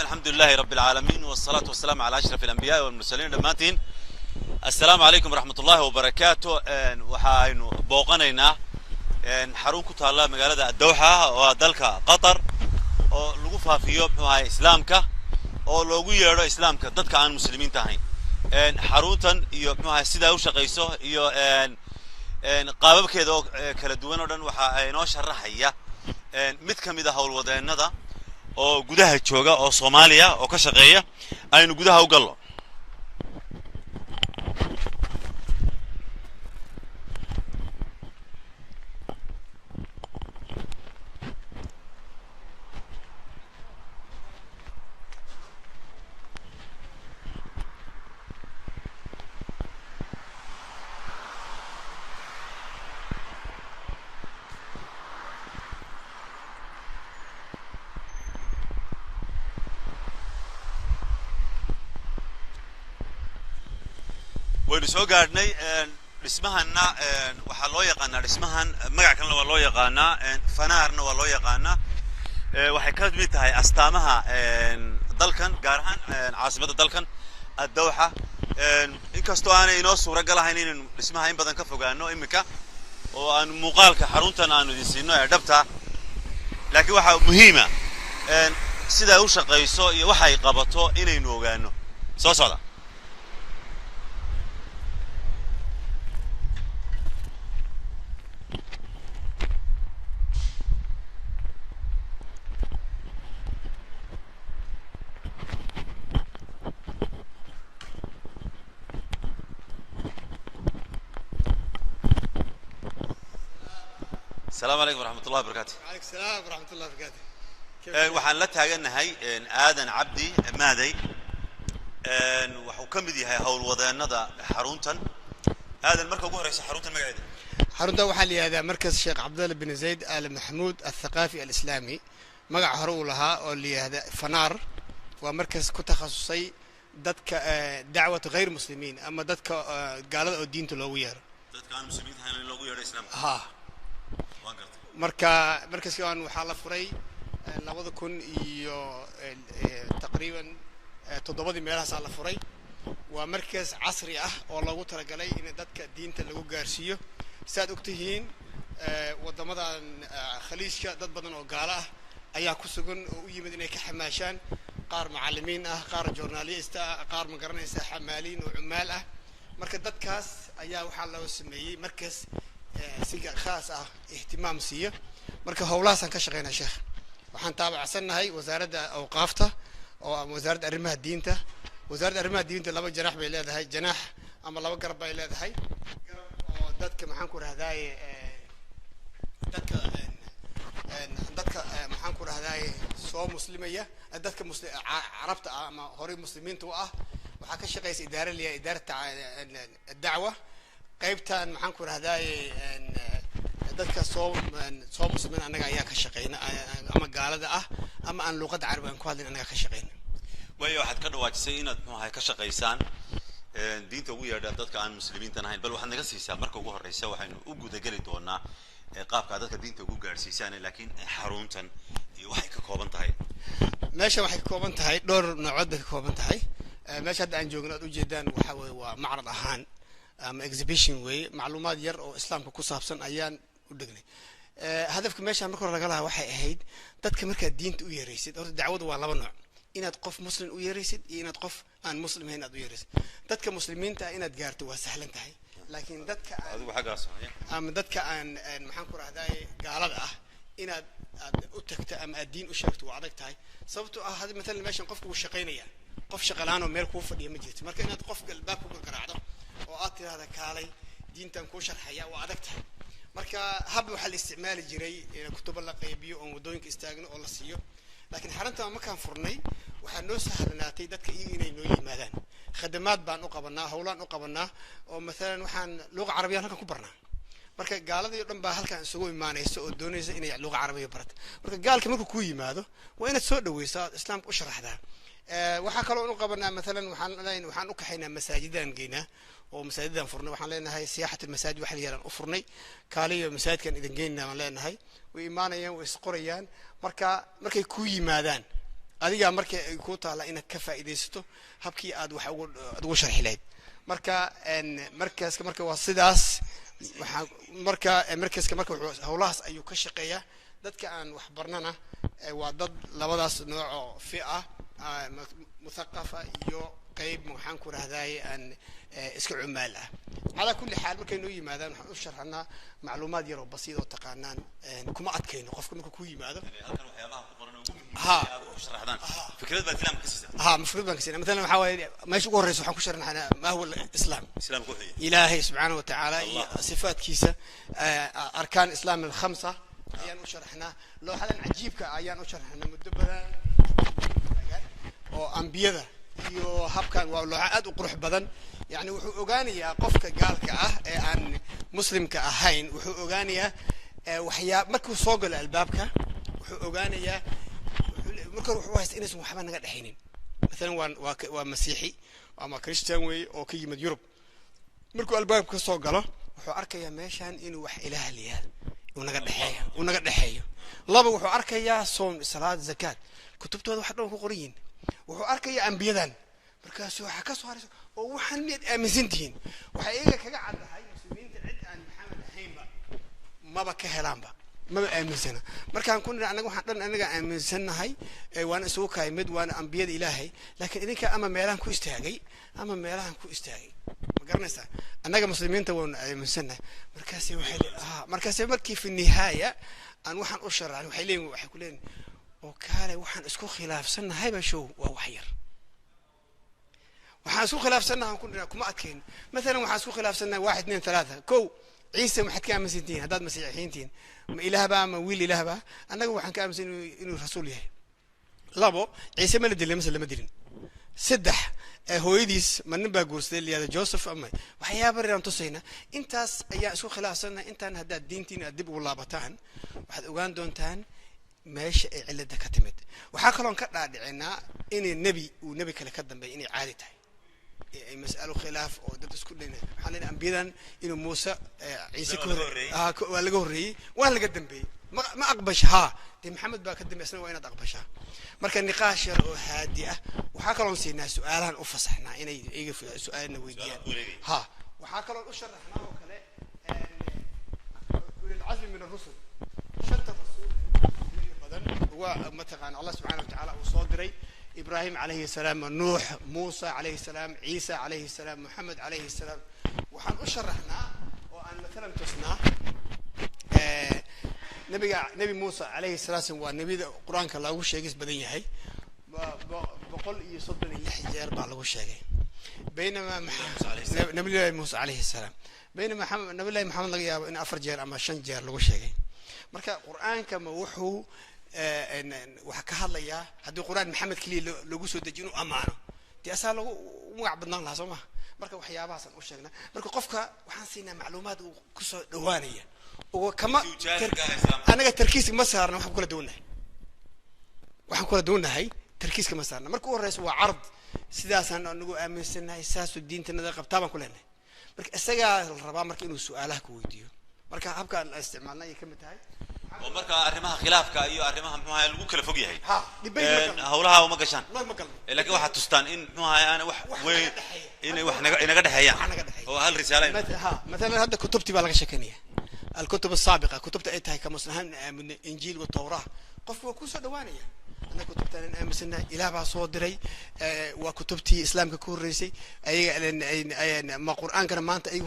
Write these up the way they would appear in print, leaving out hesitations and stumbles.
الرحيم الحمد لله رب العالمين والصلاة والسلام على أشرف الأنبياء والمرسلين دمانتين. السلام عليكم ورحمة الله وبركاته. وحاينو بوقنينا حرون كتالا مقالة الدوحة ودلك قطر oo lagu faafiyo maxay islaamka oo loogu yeero islaamka dadka aan muslimiin tahayn xaruntan iyo maxay sida u shaqeyso iyo qaababkeeda oo kala duwan oo dhan waxa ay noo sharaxaya mid kamid ah howlwadeenada oo gudaha jooga oo Soomaaliya oo ka shaqeeya aynu gudaha u galno. وينسو قاعدني اسمهنا وحلو يقانا اسمهن مقع كان لو يقانا فنارنا ولو يقانا waxay ka mid tahay astaamaha dalkan gaar ahaan caasimada dalkan Dowxa inkastoo aan inoo suura galahayn in ismaha in badan ka fogaano imika oo aan muuqaalka xaruntan aanu idinsiino ee dhabta laakiin waxa muhiim ah sida ay u shaqeyso iyo waxa ay qabato inaynu ogaano soo socda. السلام عليكم ورحمة الله وبركاته. وعليكم السلام ورحمة الله وبركاته. waxaan la taaganahay aadan cabdi maaday wuxuu ka mid yahay howlwadeenada xaruntan aadan marka ugu horeysa xaruntan magaceeda xarunta waxaa la yiraahdaa markas Sheekh Abdullah bin Zayd Al Mahmoud Al-Thaqafi Al-Islami magac hore u lahaa oo la yiraahdo Fanar waa markas ku takhasusay dadka dacwada غير muslimiin ama dadka gaalada oo diinta loogu yeero dadka aan muslimiin ahayn loogu yeero islaamka markaaskan waxaa la furay 2000 iyo taqriiban 7 meelahaas la furay waa markas casri ah oo loogu talagalay in dadka diinta lagu gaarsiiyo saad ogtihiin wadamadan khaliijka dad badan oo gaala ah ayaa ku sugan oo u yimid inay ka xamaashaan qaar macallimiin ah qaar journalista ah qaar ma garanaysa xamaaliin oo cumaal ah marka dadkaas ayaa waxaa loo sameeyay markas siga khaas ah ihtimaam siiyo marka howlahaasan ka shaqeynaa sheekh waxaan taabacsannahay wasaaradda awqaafta oo wasaaradda arrimaha diinta laba janax bay leedahay janax ama laba garab bay leedahay oo dadka maxaan ku rahdaay dadka maxaan ku rahdaay soo muslimaya dadka carabta ama hore muslimiinta u ah waxaa ka shaqeysa idaarada dacwa qaybtan maxaan ku rahdaay dadka soo muslimiin anaga ayaa ka shaqeyna ama gaalada ah ama aan luqad carabi aan ku hadlin anaga ka shaqeyna way waxaad ka dhawaajisay inaad maxay ka shaqeysaan diinta ugu yeedha dadka aan muslimiinta ahayn bal waxaad naga siisaa marka ugu horeysa waxaynu u guda gali doonaa qaabka dadka diinta ugu gaarsiisaan laakiin xaruntan iyo waxay ka kooban tahay meesha waxay ka kooban tahay dhowr noocood bay ka kooban tahay meesha hadda aan joogno aad u jeedaan waxa weeye waa macrad ahaan ama exhibition way macluumaad yar oo islaamka ku saabsan ayaan u dhignay hadafka meesha marka hore laga lahaa waxay ahayd dadka marka diinta u yeeraysid horta dacwadu waa laba nooc inaad qof muslim u yeeraysid iyo inaad qof aan muslim ahayn aad u yeeraysid dadka muslimiinta inaad gaarto waa sahlan tahay laakiin dadka adigu xagaas ama dadka aan maxaan ku raahdaa gaalada ah inaad u tagto ama aad diin u sheegto waa adag tahay sababtoo ah hadda mesela meeshan qofku uu shaqeynaya qof shaqalaan oo meel ku fadhiya ma jirto marka inaad qof galbaab ku garaacdo oo aad tiraahdo kaalay diintan ku sharxaya waa adag tahay marka hab waxa la isticmaali jiray in kutuba la qaybiyo oo wadooyinka istaagno oo la siiyo laakiin xarunta markaan furnay waxa noo sahlanaatay dadka inay noo yimaadaan khidmaad baan u qabanaa howlaan u qabanaa oo mesela waxaan luqad carabiga halkan ku barnaa marka gaaladii dhan baa halkan isugu imaanayso oo doonaysa inay luqad carabiga barato marka gaalka markuu ku yimaado waa inaad soo dhaweysaa islaamka u sharaxdaa waxa kale oo u qabanaa mesela waxaan u kaxaynaa masaajidan geynaa oo masaajidan furnay waxaan leenahay siyaaxat masaajid waxa yeelan u furnay kaaliyo masaajidkan idin geynaa waan leenahay way imaanayaan way isqorayaan markay ku yimaadaan adiga markay ku taala inaad ka faa'iideysato habkii aad wax ugu sharxi lahayd marka markaaska marka waa sidaas waxa markaaska marka hawlahaas ayuu ka shaqeeyaa dadka aan wax barnana waa dad labadaas nooc oo fi'a مثقفة iyo qayb waxaan ku raahday aan iska cumaal ah ala kulli xaal markay noo yimaadaan waxaan u sharxnaa macluumaad yar oo basiid oo taqaanaan kuma adkayno qofka markuu ku yimaado halkan waxyaabaha ku qoran ugu u sharaxdaan fikrad baad islaam ka siisay fikrad baan ka siisay مثلا waxa way meesha ugu horeyso waxaan ku sharaxnaa ma huwa islaam ku xiga ilaahay subhanahu wa ta'ala sifaadkiisa arkaan islaam al-khamsa ayaan u sharaxnaa looxadan cajiibka ayaan u sharaxnaa muddo badan oo anbiyada iyo habkan waa looxa aad u qurux badan yani wuxuu ogaanayaa qofka gaalka ah ee aan muslimka ahayn wuxuu ogaanayaa waxyaab markuu soo galo albaabka wuxuu ogaanayaa marka wuxuu haysta inaysan waxba naga dhaxaynin مثلا waa masiixi ama christian way oo ka yimid Yurub markuu albaabka soo galo wuxuu arkayaa meeshan inuu wax ilaah leeyahay uu naga dhaxeeyo laba wuxuu arkayaa soom salaad zakat kutubtooda wax dhan ku qoran wuxuu arkayaa anbiyadan markaas waxa ka soo harayso oo waxaan mid aaminsantiin waxa iyaga kaga cadahay muslimiinta cid aan maxamed ahaynba maba ka helaanba maba aaminsana markaan ku niraahdo anaga waxaan dhan anaga aaminsanahay waan isugu kaay mid waan anbiyada ilaahay laakiin idinka ama meelahan ku istaagay ama meelahan ku istaagay ma garanaysaa anaga muslimiinta waan aaminsanahay markaas markii fi nihaaya aan waxaan u sharaxay waxay ku leeyihiin oo kaale waxaan isku khilaafsanahay ba show waa wax yar waxaan isku khilaafsanahay kuma adkeen مثلا waxaan isku khilaafsanahay 1 2 3 kow ciise maxad ka aaminsantiin hadaad masiixiyiintiin ma ilaahba ma wiil ilaahba anaga waxaan ka aaminsan inuu rasuul yahay labo ciise ma la dilay mise lama dilin saddex hooyadiis manin baa guursaday liyada Joseph ama waxyaabo reeran tusayna intaas ayaa isku khilaafsanahay intaan hadaad diintiin dib ugu laabataan waxaad ogaan doontaan meesha ay cilada ka timid waxa kaloon ka dhaadhicinaa in nabi kale ka dambeeyay inay caadi tahay ay mas'alo khilaaf oo dad isku dheynay waxaan leeyahay anbiyadan inuu Muuse Ciise waa laga horeeyay waa laga dambeeyay ma aqbashaa maxamed baa ka dambeysana waa inaad aqbashaa marka niqaash yar oo haadi ah waxa kaloon siinaa su'aalahan u fasaxnaa inay iyaga su'aalna weydiiyaan waxa kaloon u sharaxnaa oo kale ulil azmi min ar-rusul shanta ومتقان الله سبحانه وتعالى وصادري إبراهيم عليه السلام نوح موسى عليه السلام عيسى عليه السلام محمد عليه السلام وحن أشرحنا وأن مثلا تسنا نبي موسى عليه السلام والنبي القرآن كله وش يجلس بدين هاي بقول يصدني الحجار بعلو الشيء بينما نبي الله موسى عليه السلام بينما نبي الله محمد لقيا إن أفرجار أما شنجار لو شيء marka quraanka ma wuxuu waxa ka hadlaya hadii quraan maxamed kaliya lagu soo dajino amaano tii asaa lagu magac badnaan lahaa Soomaa marka waxyaabahaas aan u sheegnaa marka qofka waxaan siinaa macluumaad uu ku soo dhawaanaya oo kama anaga tarkiis ma saarna waxaan kula doonahay tarkiiska ma saarna marka uu horeyso waa ard sidaas aan anagu aaminsanahay saasu diintanada qabtaan ku leenahay marka isaga la rabaa marka inuu su'aalaha ku weydiiyo marka habka aan isticmaalnay kamid tahay oo marka arrimaha khilaafka iyo arrimaha maxaa lagu kala fog yahay hawlaha uma gashaan laakiin waxa tustaan in maxaa aan wax weyn inay wax inaga dhaxayaan oo hal risaalo مثلا هذا كتبتي baa laga sheekanaya الكتب السابقه كتبت ay tahay kama sahan min injiil iyo tawraah qof waa ku soo dhawaanaya ana kutubtan aaminsanaa ilaah baa soo diray waa kutubtii islaamka ku horeysay ayaga ma quraankana maanta ay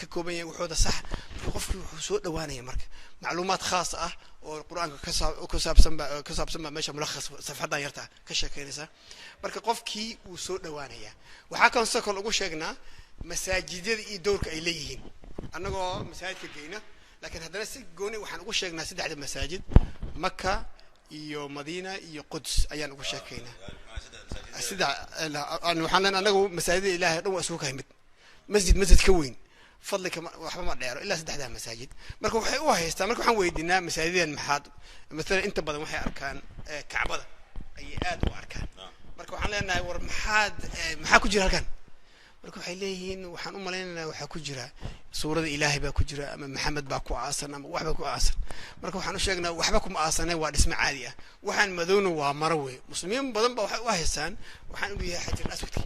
ka kooban yahay wuxuu sax qofkii wuxuu soo dhawaanaya marka macluumaad khaas ah oo quraanka ka saabsan meesha mulakhas safxadan yarta ka sheekeynaysa marka qofkii uu soo dhawaanaya waxa kan soo kale ugu sheegnaa masaajidada iyo doorka ay leeyihiin annagoo masaajidka geeyna laakiin haddana si gooni waxaan ugu sheegnaa saddexda masaajid Makka iyo Madiina iyo Quds ayaan ugu sheekeynaa sida aan waxaan leenahay anagu masaajidda Ilaahay dhan waa isku ka yimid masjid ka weyn fadlika waxba ma dheero ilaa saddexda masaajid marka waxay u haystaan marka waxaan weydiinaa masaajidan maxaad mesela inta badan waxay arkaan Kaabada ay aad u arkaan marka waxaan leenahay war maxaa ku jira halkan marka waxay leeyihiin waxaan u malaynaynaa waxaa ku jira suurada ilaahay baa ku jira ama maxamed baa ku aasan ama waxba ku aasan marka waxaan u sheegnaa waxba kuma aasaneen waa dhismo caadi ah waxaan madowna waa maro wey muslimiin badan baa waxay u haystaan waxaan u yahay xajar aswadki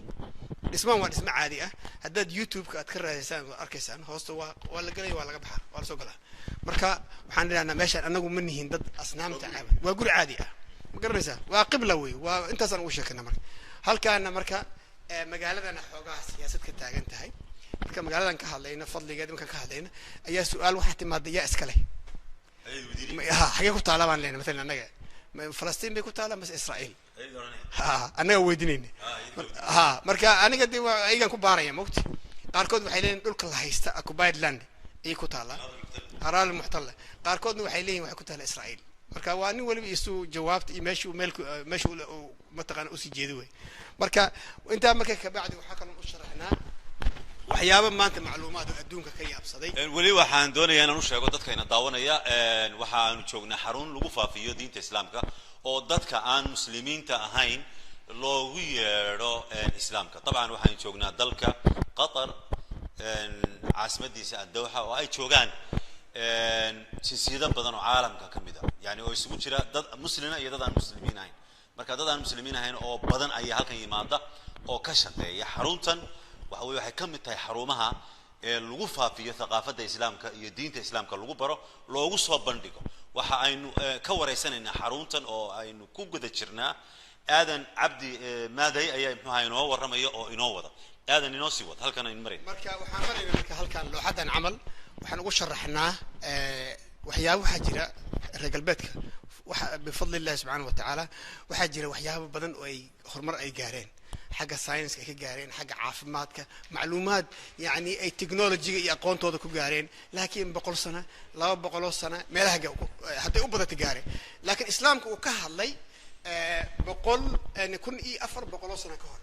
dhismaan waa dhismo caadi ah haddaad youtube-ka aad ka raadaysaan waad arkaysaan hoosta waa la gelaya waa laga baxaa waa la soo galaa marka waxaan idhahnaa meeshaan anagu ma nihin dad asnaamta caabud waa guri caadi ah ma garanaysaa waa qibla wey waa intaasaan ugu sheekana marka halkaana marka magaaladana xoogaha siyaasad ka taagan tahay marka magaaladan ka hadlayna fadligeed markaan ka hadlayna ayaa su-aal waxaa timaada yaa iska leh xagee ku taala baan leenahay maalan annaga falastiin bay ku taala mase israa'iil annaga weydiinayna marka aniga de ayagaan ku baaraya mogti qaarkood waxay leeyihin dhulka la haysta occupied land ayay ku taalaa araal muxtalla qaarkoodna waxay leeyihin waxay ku taala israa'iil marka waa nin waliba isu jawaabta iyo meeshu mataqaana usii jeedo wey marka intaa marka kabacdi waxaa kaloo u sharaxnaa waxyaaba maanta macluumaad oo adduunka ka yaabsaday weli waxaan doonayaa inaan u sheego dadkayna daawanaya waxaanu joognaa xarun lagu faafiyo diinta islaamka oo dadka aan muslimiinta ahayn loogu yeedho islaamka dabcan waxaan joognaa dalka qatar caasimadiisa addawxa oo ay joogaan jinsiyado badan oo caalamka ka mid ah yani oo isugu jira dad muslina iyo dad aan muslimiin ahayn marka dad aan muslimiin ahayn oo badan ayaa halkan yimaada oo ka shaqeeya xaruntan waxa weeye waxay ka mid tahay xarumaha lagu faafiyo thaqaafadda islaamka iyo diinta islaamka lagu baro loogu soo bandhigo waxa aynu ka wareysanaynaa xaruntan oo aynu ku guda jirnaa aadan cabdi maaday ayaa muxuu ahaa inoo warramaya oo inoo wada aadan inoo sii wada halkan aynu marayn marka waxaan maraynaa marka halkan looxadan camal waxaan ugu sharaxnaa waxyaabo waxaa jira reer galbeedka bifadli illahi subxaana wa tacaala waxaa jira waxyaabo badan oo ay horumar ay gaareen xagga science-ka ay ka gaareen xagga caafimaadka macluumaad yani ay technology-ga iyo aqoontooda ku gaareen laakiin 100 sano 200 sano meelaha hadday u badata gaareen laakiin islaamka uu ka hadlay 1400 sano ka hor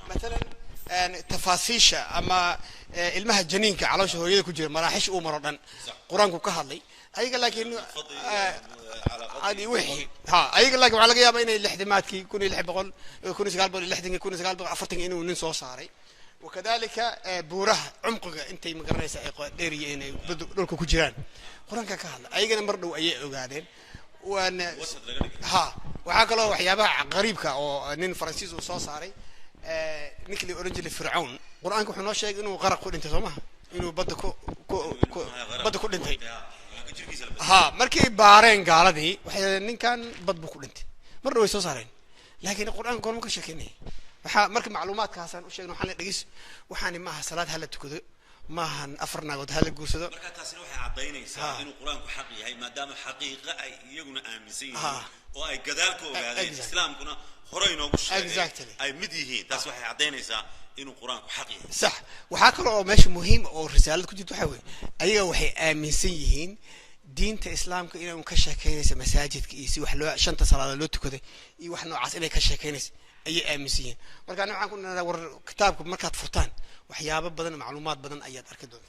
مثلا تفاصيل أما المها جنين كعلاش هو يدك جري مراحش أمرنا قرآن كهذي أيق لكن عادي وحي ها أيق لكن على جيا بين الاحتمالات كي يكون يلحق بقول يكون يسقال بقول الاحتمال يكون يسقال بقول أفرتين إنه ننسى صاري وكذلك بوره عمقه أنت مقرنيس ديري إنه بدك كجيران قرآن كهذا أيق نمرنا أي أوجادين وأن ها وعقله وحيابها غريب أو نين فرنسيس وصوص صاري نكلي أورنجل فرعون قرآن كحنا شيء إنه غرق كل أنت سماه إنه بدك كل أنت ها مركي بارين قال ذي وحين كان بدك كل أنت مرة ويسوس صارين لكن القرآن قال مك شكني مركي معلومات كاسان وشيء إنه حنا نجلس وحنا معها صلاة هلا تكذب ما هن أفرنا قد هلا جوسده مركي تاسين وحي عطيني إنه القرآن كحقيقي هاي ما دام حقيقة يجون آمنين وأي قدرك وهذا الإسلام كنا هرينا وشيء أي مديه تاس وحي عطينيسا إنه القرآن حقيقي صح وحكروا مش مهم أو رسالة كنت تحوي أيوة وحي آمنين دين الإسلام كإنه مكشة كينيس مساجد كيسي وحلو شنطة صلاة لوتو كده وحنا عسئلة كشة كينيس أي آمنين مركا نوعا كنا ندور كتابكم مركات فرطان وحيابا بدن معلومات بدن أيات أركدون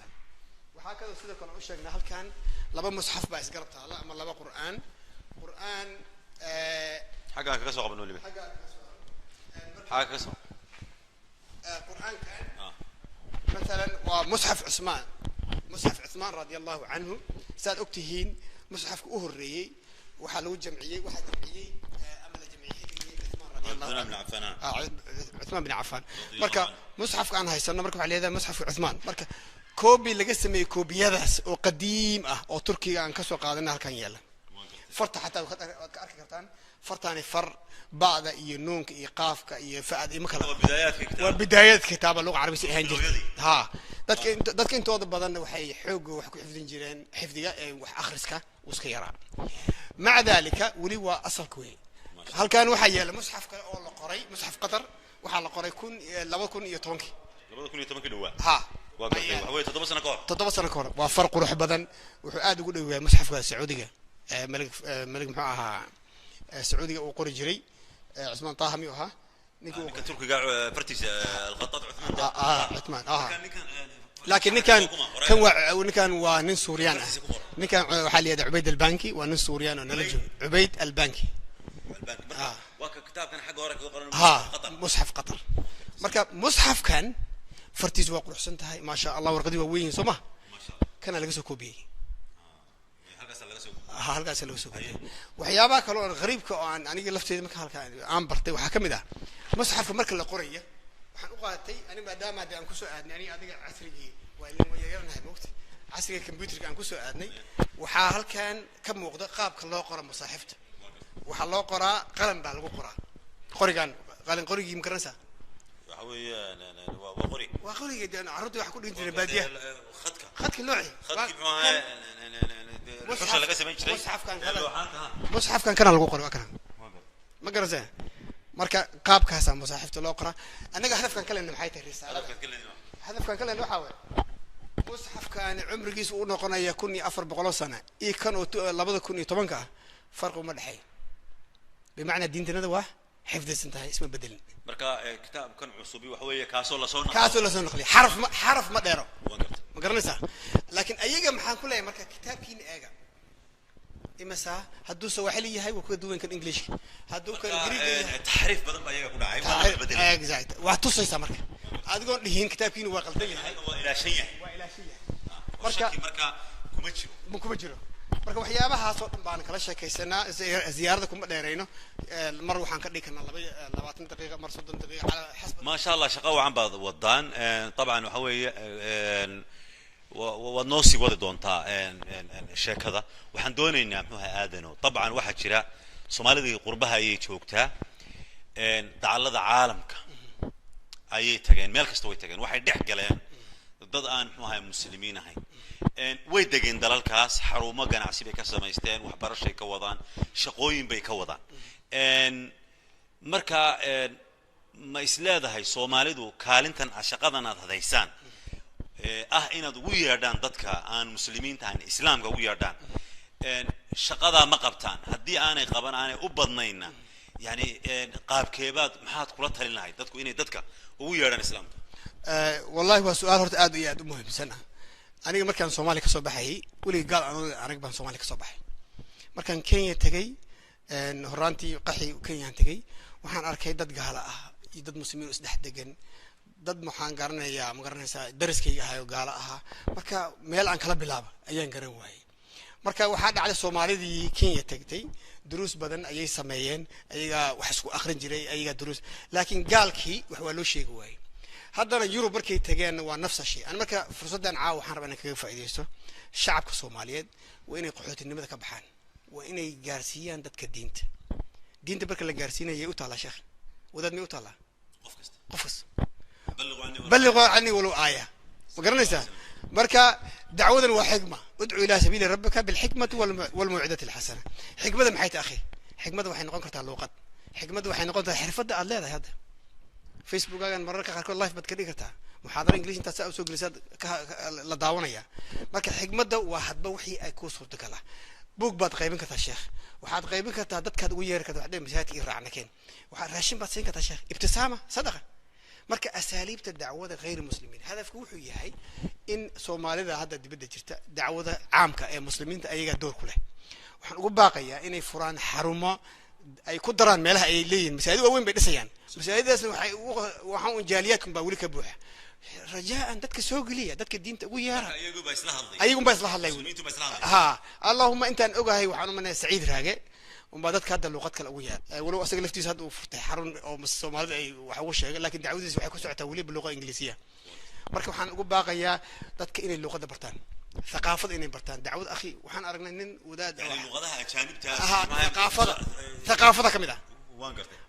وهكذا سيدة كنا أشياء هل كان لبا مصحف بايس قربتها لا أما لبا قرآن حاجة كسوة قبل نولي حاجة كسوة قرآن كان مثلا ومصحف عثمان رضي الله عنه ساد أكتهين مصحف أهري وحلو جمعية واحد جمعية أمل جمعية عثمان بن عفان مركا مصحف كان هاي سنة مركب عليه هذا مصحف عثمان مركا كوبي اللي قسمه كوبيادس وقديم أو تركي عن كسوة قادنا كان يلا فرت حتى أركضتان فرتاني فر بعض ينونك إيقافك يفعل مكلا وبدايات كتاب اللغة العربية هنجر ها دتك أنت وضع بدن وحي حوج وحكي حفظين جيران حفظية وأخرسك وسكيرة مع ذلك ولي وأصل كوي هل كان وحي المصحف ولا قري مصحف قطر وحال قري يكون لو يكون يتونكي ها هو تضبط سنة كور وفرق روح بدن وعاد يقول مصحف السعودية ملك محاها سعودي وقري جري عثمان طه ميوها نيكو تركي قاع برتيس الخطاط عثمان لكن كان ونن سوريان كان حال يد عبيد البنكي ونن سوريان ونلج عبيد البنكي وك كتاب كان حق ورق مصحف قطر مركب مصحف كان fartiisu waa quruxsan tahay maasha allah warqadii waa weyn soo ma kana laga soo koobiyey halkaas laga soo koobiyey waxyaabaha kale oo qariibka oo aan aniga lafteeda marka halka aan bartay waxaa kamid ah musxafka marka la qorayo waxaan u qaatay aniga maadaama aan ku soo aadnay aniga adiga casrigii waa ilmo yaryarnahay moogta casriga computerka aan ku soo aadnay waxaa halkan ka muuqda qaabka loo qoro musaaxifta waxaa loo qoraa qalan baa lagu qoraa qorigan qalin qorigii ma garanaysaa waxa weeyaan waa qoriga carruurta wax ku dhin jiray baadiyaha khadka looxi xusha laga samayn jiray musxafkan kana lagu qoro waa kana ma garanaysaa marka qaabkaasaa musaaxifta loo qoraa annaga hadafkan kalena maxay tahay risaalada hadafkan kalena waxaa waaye musxafkan cumrigiisu uu noqonaya 1400 sano iyo kan oo 2010 ah farq uma dhaxay بمعنى دين تنادى واه حفظ سنتها اسمه بدل مركا كتاب كان عصوبي وحوي كاسو لا صون نقلي حرف ما ديرو ما قرنسا لكن ايغا محان كلها مركا كتاب كين ايغا اما سا هدو سواحلي هاي وكو دوين كان انجليش هدو كان غريغي تحريف بدل با ايغا كدعاي ما بدل اكزاكت وا توسيسا مركا ادغون دهين كتاب كين وا قلدن yahay waa ila shayah marka kuma jiro marka waxyaabahaas oo dhan baan kala sheekaysanaa ziyaarada kuma dheerayno mar waxaan ka dhigi karnaa 20 daqiiqo mar 30 daqiiqo على حسب ما شاء الله shaqo wacan baad wadaan طبعا waxa weeye ونوسي wada doontaa sheekada waxaan doonaynaa muxuu aadano طبعا waxa jira Soomaalida qurbaha ay joogtaa dacallada caalamka ayay tageen meel kasta way tageen waxay dhex galeen dad aan muxuu ahay muslimiin ahayn way degeen dalalkaas xarumo ganacsi bay ka sameysteen waxbarasho ay ka wadaan shaqooyin bay ka wadaan marka ma isleedahay Soomaalidu kaalintan shaqadan aad hadaysaan inaad ugu yeedhaan dadka aan muslimiinta ahayn islaamka ugu yeedhaan shaqada ma qabtaan haddii aanay qaban aanay u badnayna yani qaabkeebaad maxaad kula talin lahayd dadku inay dadka ugu yeedhaan islaamka wallahi waa su'aal horta aad iyo aad u muhiimsan aniga markaan Soomaaliya ka soo baxay wali gaal anag baan Soomaaliya ka soo baxay markaan Kenya tagay horaantii qaxi Kenya tagay waxaan arkay dad gaala ah iyo dad muslimiin is dhex degan dad maxaan garanayaa ma garanaysaa dariskayga ahayo gaala aha marka meel aan kala bilaabo ayaan garan waayay marka waxaa dhacday Soomaalidii Kenya tagtay duruus badan ayay sameeyeen ayaga wax isku akhrin jiray ayaga duruus laakiin gaalkii wax waa loo sheegi waayay haddana Yurub markay tageen waa nafsa shay aan marka fursadan caaw waxaan rabaa inaan kaga faa'iideysto shacabka Soomaaliyeed waa inay qaxootinimada ka baxaan waa inay gaarsiiyaan dadka diinta marka la gaarsiinayo u taala sheekh wadaad mi u taala qofkas بلغوا عني ولو آية وقرنيسا مركا دعوة وحكمة ادعو إلى سبيل ربك بالحكمة والموعظة الحسنة حكمة محيط أخي حكمة وحين نقول كرتها اللغات حكمة وحين نقول حرفة الله هذا فيسبوك أنا مرة كخاركون لايف بتكلي كرتها محاضرة إنجليزي أنت سأسوق إنجليزي لدعونا يا مركا حكمة واحد بوحي أكو صورتك الله بوك بعد قيمين كتا الشيخ وحد قيمين كتا دت كاد وير كتا بعدين مشاهد يرعنا كين وحد راشين باتسين كتا الشيخ ابتسامة صدقة marka asaliibta dacwada غير muslimiin hadafku wuxuu yahay in Soomaalida hadda dibadda jirta dacwada caamka ee muslimiinta ayaga door ku leh waxaan ugu baaqayaa inay furaan xarumo ay ku daraan meelaha ay leeyihiin masaajid waaweyn bay dhisayaan masaajidaas waxaan u jaaliyadkan baa wali ka buuxa rajaan dadka soo galiya dadka diinta ugu yeera ayagu baa isla hadlay ha allahumma intaan ogahay waxaan u manahay Saciid Raage وبعدك هذا اللغات كلا وياه ولو أصلا لفتي هذا وفتح حرون أو الصومال أي وحوش شيء لكن دعوتي وحكوا سعة تولي باللغة الإنجليزية مركب حن أقول باقي يا تذك إن اللغة ده برتان ثقافة إن برتان دعوة أخي وحن أرجع إن وداد يعني اللغة ده أجانب ثقافة كمدة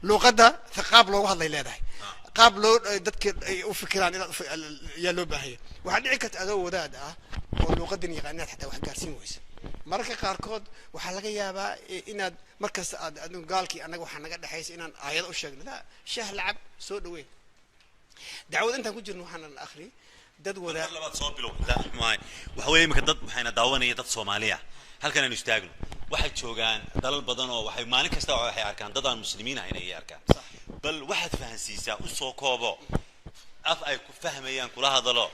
لغة ده ثقافة لغة الله لا ده قابلوا تذك وفكران يا لغة هي وحن عكت هذا وداد واللغة دي غنات حتى واحد قارسين ويس marka qaarkood waxa laga yaabaa inaad markaas aad gaalkii anaga waxa naga dhaxaysay inaan aayad u sheegno la shaah lacab soo dhaweey dacwad inta ku jirno waxaan akhri dad wada labaad soo bilow waxa weeye imika dad waxayna daawanayeen dad Soomaaliya halkan aan istaagno waxay joogaan dalal badan oo waxay maalin kasta waxay arkaan dad aan muslimiin ahayn ay arkaan bal waxaad fahansiisaa u soo koobo af ay ku fahmayaan kula hadalo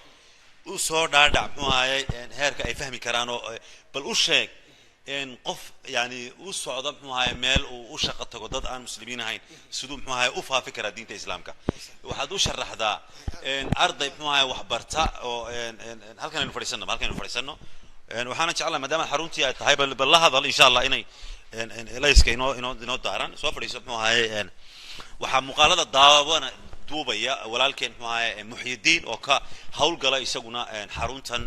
u soo dhaadhac muxuu ahaayay heerka ay fahmi karaan oo bal u sheeg qof yani u socda muxuu ahaay meel uu u shaqo tago dad aan muslimiin ahayn siduu muxuu ahaay u faafi karaa diinta islaamka waxaad u sharaxdaa arday muxuu ahaay wax barta oo halkan aynu fadhiisano waxaana jeclahay maadaama xaruntii ay tahay bal la hadal insha allah inay layska inoo daaran soo fadhiiso muxuu ahaay waxaa muuqaalada daawana duubaya walaalkeen muxuu ahaay muxyidiin oo ka hawlgala isaguna xaruntan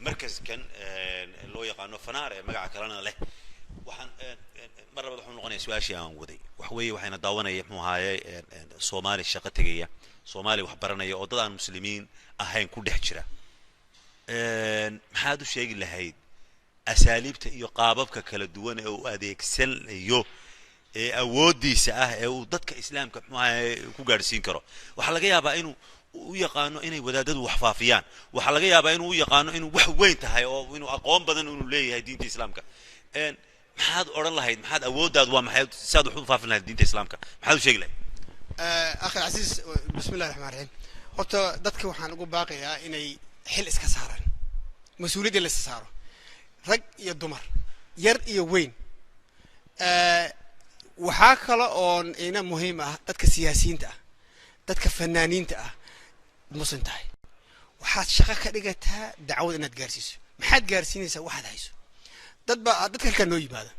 markaskan loo yaqaano fanaar ee magaca kalena leh waxaan marnaba wuxuu noqonayaa su-aashii aan waday wax weeye waxayna daawanaya muxuu ahaay soomaali shaqo tegaya soomaali wax baranaya oo dad aan muslimiin ahayn ku dhex jira maxaad u sheegi lahayd asaaliibta iyo qaababka kala duwan ee uu adeegsanayo ee awoodiisa ah ee uu dadka islaamka muxuu ahaay ku gaarsiin karo waxaa laga yaabaa inuu u yaqaano inay wadaadadu wax faafiyaan waxaa laga yaabaa inuu u yaqaano inuu wax weyn tahay oo inuu aqoon badan inuu leeyahay diinta islaamka maxaad odhan lahayd maxaad awooddaadu waa maxay sidaad wax u faafin lahayd diinta islaamka maxaad u sheegi lahayd akhi casiis bismillahi raxmaan raxiim horta dadka waxaan ugu baaqayaa inay xil iska saaraan mas-uuliyadda la iska saaro rag iyo dumar yar iyo weyn waxaa kale oon ina muhiim ah dadka siyaasiyiinta ah dadka fanaaniinta ah muslim tahay waxaad shaqo ka dhigataa dacwad inaad gaarsiiso maxaad gaarsiinaysaa waxaad hayso dadka halkaa noo yimaada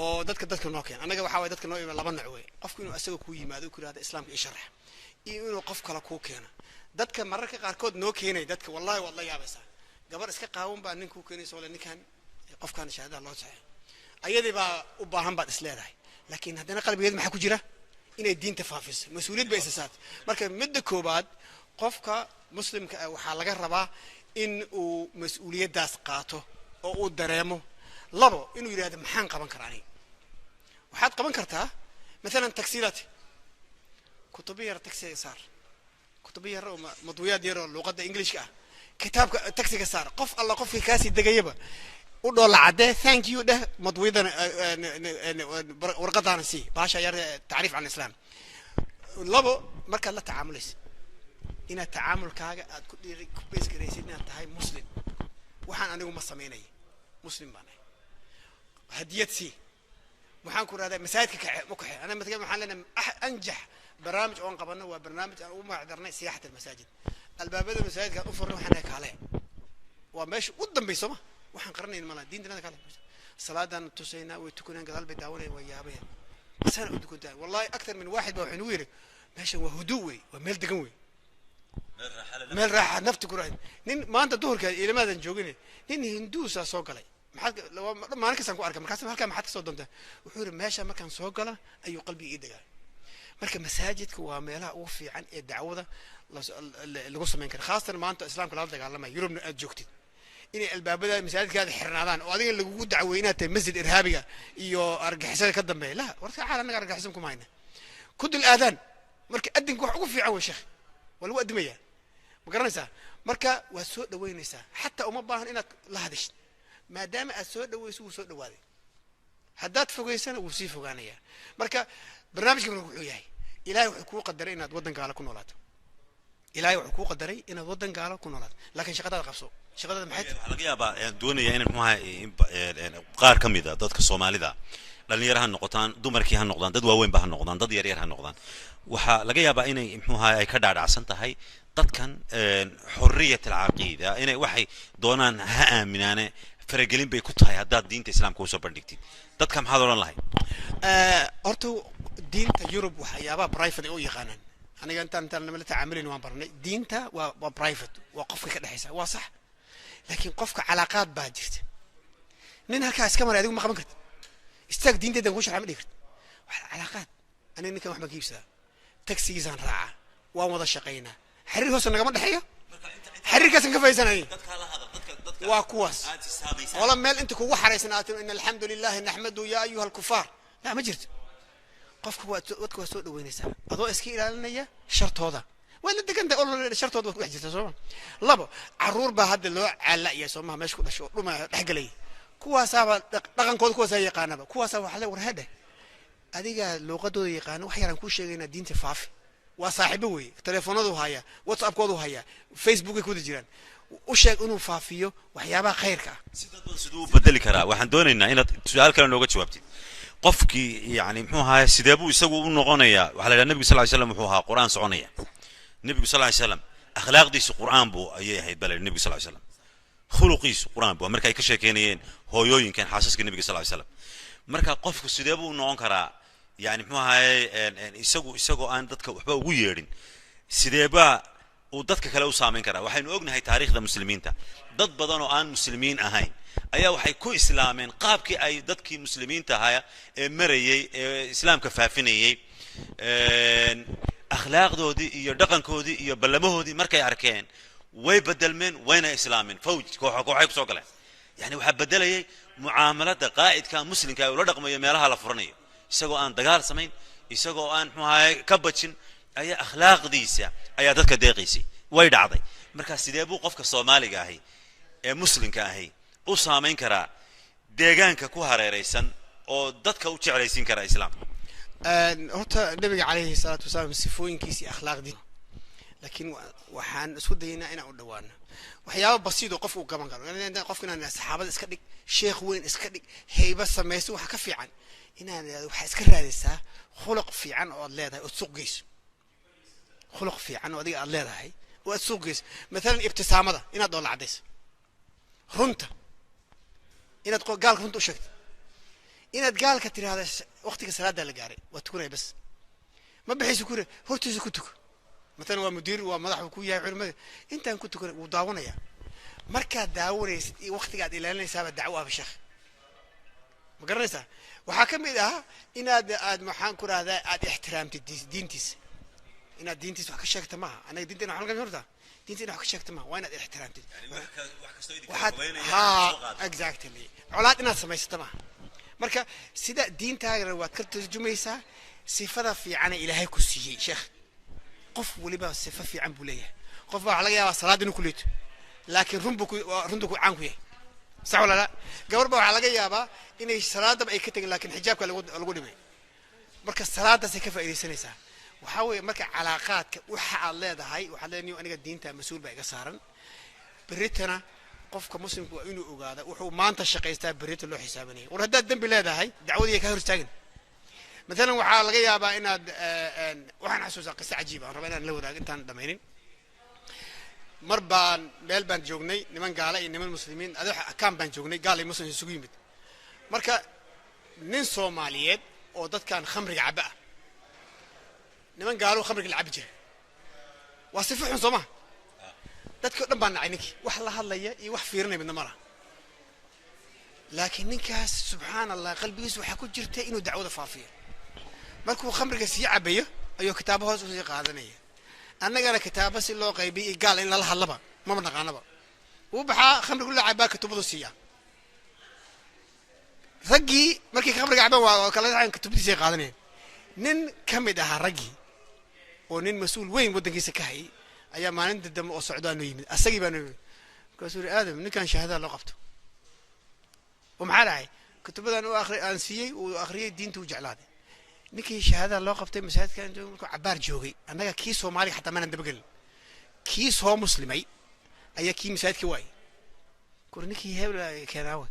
oo dadka noo keena annaga waxaa waye dadka noo yimaada laba nooc wey qofku inuu asaga kuu yimaado ku yihahda islaamka ii sharax iyo inuu qof kale kuu keeno dadka mararka qaarkood noo keenay dadka wallahi waad la yaabaysaa gabar iska qaawan baa nin kuu keenaysa wala ninkan qofkan shahaadaha loo saxay ayadii baa u baahan baad isleedahay laakiin haddana qalbigeed maxaa ku jira inay diinta faafiso mas-uuliyad bay isa saartay marka midda koobaad qofka muslimka ah waxaa laga rabaa in uu mas-uuliyaddaas qaato oo uu dareemo labo inuu yidhahdo maxaan qaban karaa aniga waxaad qaban kartaa maalan tagsiilaati kutubo yar tagsiga saar kutubo yar oo madwiyaad yar oo luuqadda ingilishka ah kitaabka tagsiga saar qof alla qofkii kaasii degayaba u dhoola caddee thank you dheh madwiyadana warqadaana sii baasha yar tacriif can islaam labo markaad la tacaamulaysa inaad tacaamulkaaga aad ku beesgaraysid inaad tahay muslim waxaan anigu ma samaynaya muslim baan ahay hadiyad sii waxaan ku rahdaa masaajidka kaxe ma kaxe ana matala waxaan leenahay anjax barnaamij oon qabano waa barnaamij aan ugu magacdarnay siyaaxat almasaajid albaabada masaajidka aan u furno waxaan nahay kaale waa meesha u dambayso ma waxaan qaranayn malaha diintanada kaale salaadaan tusaynaa way tukanayaan gadaal bay daawanayaan waa yaabayaan masana u tukantaa wallahi aktar min waaxid baa waxaynu yiri meeshan waa huduu wey waa meel degan wey meel raaxa nafti ku raad nin maanta duhurka ilmaadan joogin nin hinduusa soo galay maxaad maalin kastaan ku arkay markaas halkaa maxaad kasoo doontaa wuxuu yiri meesha markaan soo gala ayuu qalbiga ii degaa marka masaajidka waa meelaha ugu fiican ee dacwada lagu samayn karo khaasatan maanta islaamka lala dagaalamaya yurubna aad joogtid inay albaabada masaajidkaada xirnaadaan oo adiga lagugu dacweey inaad tahay masjid irhaabiga iyo argixisada ka dambeeya la warka xaal annaga argaxisan kuma hayna kudul aadaan marka adinka wax ugu fiican wey sheekh waa lagu addimayaa ma garanaysaa marka waad soo dhaweynaysaa xataa uma baahan inaad la hadishid maadaama aad soo dhaweyso wuu soo dhawaaday haddaad fogeysana wuu sii fogaanayaa marka barnaamijkan wuxuu yahay ilaahay wuxuu kuu qadaray inaad waddan gaala ku noolaato ilaahay wuxuu kuu qadaray inaad waddan gaala ku noolaato laakiin shaqadaada qabso shaqadada maxay tahay waxaa laga yaabaa doonaya in muxuu ahaay qaar ka mid a dadka soomaalida dhalinyaro ha noqotaan dumarkii ha noqdaan dad waaweynba ha noqdaan dad yaryar ha noqdaan waxaa laga yaabaa inay muxuu ahaay ay ka dhaadhacsan tahay dadkan xorriyat alcaqiida inay waxay doonaan ha aaminaane faragelin bay ku tahay haddaad diinta islaamka usoo bandhigtid dadka maxaad odhan lahay horta diinta yurub waxyaabaha private ay u yaqaanaan aniga intaan nala tacaamulin waan barnay diinta waa private waa qofka ka dhexaysa waa sax laakiin qofka calaaqaad baa jirta nin halkaa iska maray adigu ma qaban kartid istaag diinteedan ku sharxa ma dhigi kartid waxaa calaaqaad aniga ninkan wax baan ka iibsadaa tagsigiisaan raacaa waan wada shaqaynaa xiriir hoose nagama dhexeeyo xiriirkaasaan ka faa'iidsanayay waa kuwaas wala meel inta kugu xaraysan aad in alxamdu lillahi naxmadu yaa ayuha alkufaar la ma jirto qofka wadka waa soo dhaweynaysaa adoo iska ilaalinaya shartooda waa la deganta oo shartooda waa ku dhex jirta sooma labo caruur baa hadda loo caalaya soomaha meesha ku dhasho dhuma dhexgalay kuwaasaaba dhaqankooda kuwaasaa yaqaanaba kuwaasaa waxaa le warhadhe adiga luuqadooda yaqaano wax yaraan kuu sheegaynaa diinta faafi waa saaxiibo weeye telefoonadu haya whatsappkoodu haya facebookay ku wada jiraan u sheeg inuu faafiyo waxyaabaha khayrka ah siduu bedeli karaa waxaan doonaynaa inaad su'aal kale nooga jawaabtid qofkii yani muxuu ahaa sidee buu isagu u noqonayaa waxa la yidhaha nebigu sal ly slam wuxuu ahaa qur'aan soconaya nebigu sal ly slam akhlaaqdiisu qur'aan buu ayay ahayd bale nebigu sal ly slam khuluqiisu qur'aan buu marka ay ka sheekeynayeen hooyooyinkan xaasaska nebiga sal ly slam marka qofku sidee buu noqon karaa yani muxuu ahaye isagoo aan dadka waxba ugu yeedhin sideeba uu dadka kale u saameyn karaa waxaynu ognahay taariikhda muslimiinta dad badan oo aan muslimiin ahayn ayaa waxay ku islaameen qaabkii ay dadkii muslimiinta ahaa ee marayay ee islaamka faafinayay akhlaaqdoodii iyo dhaqankoodii iyo ballamahoodii markay arkeen way bedelmeen wayna islaameen fawj kooxay kusoo galeen yani waxaa bedelayay mucaamalada qaa'idka muslimka ee ula dhaqmayo meelaha la furanayo isagoo aan dagaal samayn isagoo aan muxuu ahaye ka bajin ayaa akhlaaqdiisa ayaa dadka deeqaysay way dhacday marka sidee buu qofka Soomaaliga ahi ee muslimka ahi u saameyn karaa deegaanka ku hareeraysan oo dadka u jeclaysiin kara islaamka horta nabiga calayhi salaatu wasalaam sifooyinkiisa akhlaaqdiisa laakiin waxaan isku daynaa inaan u dhawaano waxyaabo basiid oo qof uu gaban karo qofka inaan saxaabada iska dhig sheekh weyn iska dhig hayba samayso waxa ka fiican inaan waxa iska raadisaa khuluq fiican oo aad leedahay oo suuq geyso khuluq fiican oo adiga aad leedahay oo aad suuq geyso مثلا ibtisaamada inaad doola cadayso runta inaad gaalka runta u sheegto inaad gaalka tiraahdo waqtiga salaada la gaaray waa tukunay bas ma bixiso kure hortiisa ku tuko مثلا waa mudiir waa madax ku yahay culimada intaan ku tukanay uu daawanaya marka daawanaysid waqtiga aad ilaalinaysaa dacwo ah sheekh ma garanaysaa waxa kamid ah inaad maxaan ku raahdaa aad ixtiraamtid diintiisa inaad diintiisa wax ka sheegto ma anaga diinteena waxa laga hortaa diinteena wax ka sheegto ma waa inaad ixtiraamtid exactly colaad inaad samaysato ma marka sida diintaaga waad ka tarjumaysaa sifada fiican ee ilaahay ku siiyay sheekh qof waliba sifa fiican buu leeyahay qof waxa laga yaabaa salaad inuu ku leeyahay laakiin runtu ku caan ku yahay sax wala la gabar waxa laga yaabaa inay salaadaba ay ka tagin laakiin xijaabka lagu dhimay marka salaadaas ay ka faa'iideysanaysaa waxa weeye marka calaaqaadka waxa aad leedahay waxa leeyahay aniga diinta mas'uul baa iga saaran beritana qofka muslimku waa inuu ogaado wuxuu maanta shaqaystaa berita loo xisaabinayo war haddaad dambi leedahay dacwadii ka hor istaagin مثلا waxaa laga yaabaa inaad waxaan xasuusaa qisa cajiib ah rabaa inaan la wadaago intaan dhameeynin mar baan meel baan joognay niman gaala iyo niman muslimiin adax kaan baan joognay gaal iyo muslim isugu yimid marka nin Soomaaliyeed oo dadkan khamriga caba niman gaalo khamriga la cabi jiray waa sifo xun Soomaa dadka dhan baan nacay ninkii wax la hadlaya iyo wax fiirinay midna mara laakiin ninkaas subhanallah qalbigiisu waxa ku jirta inuu dacwada faafiyo markuu khamriga sii cabayo ayuu kitaabo hoos u sii qaadanaya annagana kitaabo si loo qaybiyay gaal in la hadlaba ma naqaanaba uu baxa khamriga la cabaa kitaabadu siiya ragii markii khamriga cabaa waa kala dhacan kitaabadiisa qaadanayeen nin kamid ah ragii oo nin mas'uul weyn wadankiisa ka hay ayaa maalinta dambe oo socdaan u yimid asagii baan kaasuu aadam ninkan shahaada loo qabto ومحل كتبنا أن سيء وآخرية دين توجعلاد نكى شهادة الله قبته مساعد كان عبار جوجي أنا كيس هو مالي حتى ما ندبقل كيس هو مسلمي أي كي مساعد كواي كور نكى هبل كناوي